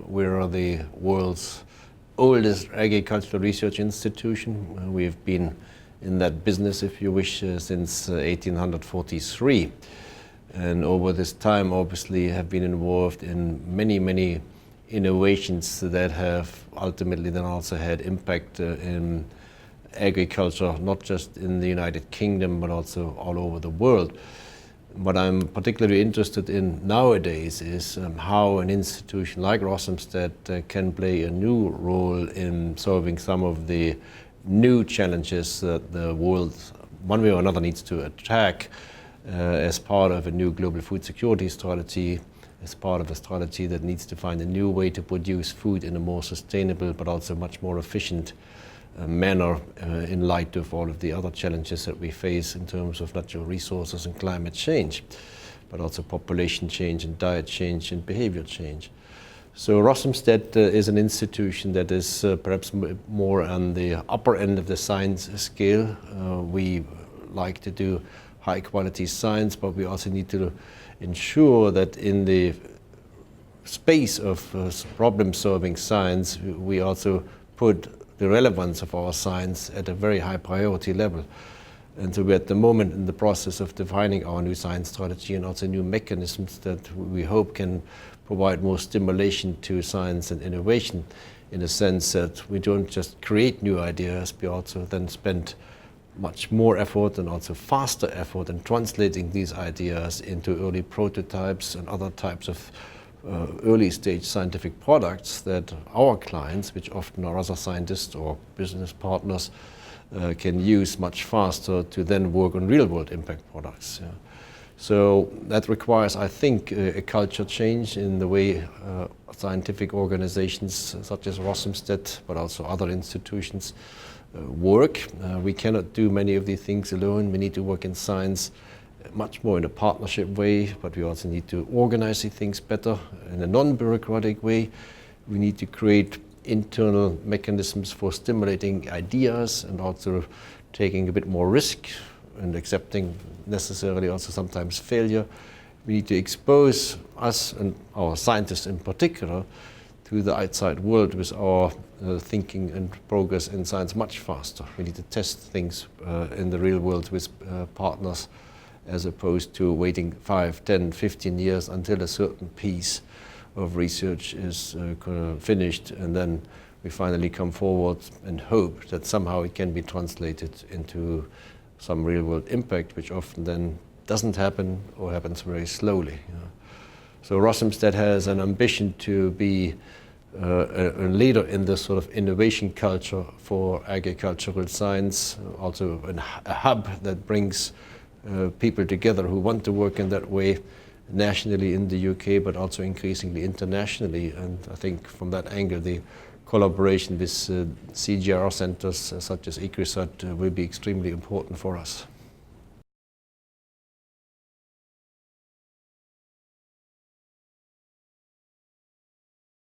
We are the world's oldest agricultural research institution. We've been in that business, if you wish, since 1843. And over this time, obviously, have been involved in many innovations that have ultimately then also had impact in agriculture, not just in the United Kingdom, but also all over the world. What I'm particularly interested in nowadays is how an institution like Rothamsted can play a new role in solving some of the new challenges that the world, one way or another, needs to attack as part of a new global food security strategy, as part of a strategy that needs to find a new way to produce food in a more sustainable but also much more efficient manner in light of all of the other challenges that we face in terms of natural resources and climate change, but also population change and diet change and behavior change. So Rothamsted is an institution that is perhaps more on the upper end of the science scale. We like to do high quality science, but we also need to ensure that in the space of problem solving science, we also put the relevance of our science at a very high priority level. And so we're at the moment in the process of defining our new science strategy and also new mechanisms that we hope can provide more stimulation to science and innovation, in a sense that we don't just create new ideas, we also then spend much more effort and also faster effort in translating these ideas into early prototypes and other types of early stage scientific products that our clients, which often are other scientists or business partners, can use much faster to then work on real world impact products. Yeah. So that requires, I think, a culture change in the way scientific organizations such as Rothamsted, but also other institutions, work. We cannot do many of these things alone. We need to work in science much more in a partnership way, but we also need to organize these things better in a non-bureaucratic way. We need to create internal mechanisms for stimulating ideas and also taking a bit more risk and accepting necessarily also sometimes failure. We need to expose us and our scientists in particular to the outside world with our thinking and progress in science much faster. We need to test things in the real world with partners, as opposed to waiting 5, 10, 15 years until a certain piece of research is finished, and then we finally come forward and hope that somehow it can be translated into some real world impact, which often then doesn't happen or happens very slowly. You know. So Rothamsted has an ambition to be a leader in this sort of innovation culture for agricultural science, also a hub that brings people together who want to work in that way nationally in the UK, but also increasingly internationally. And I think from that angle, the collaboration with CGR centers such as ICRISAT will be extremely important for us.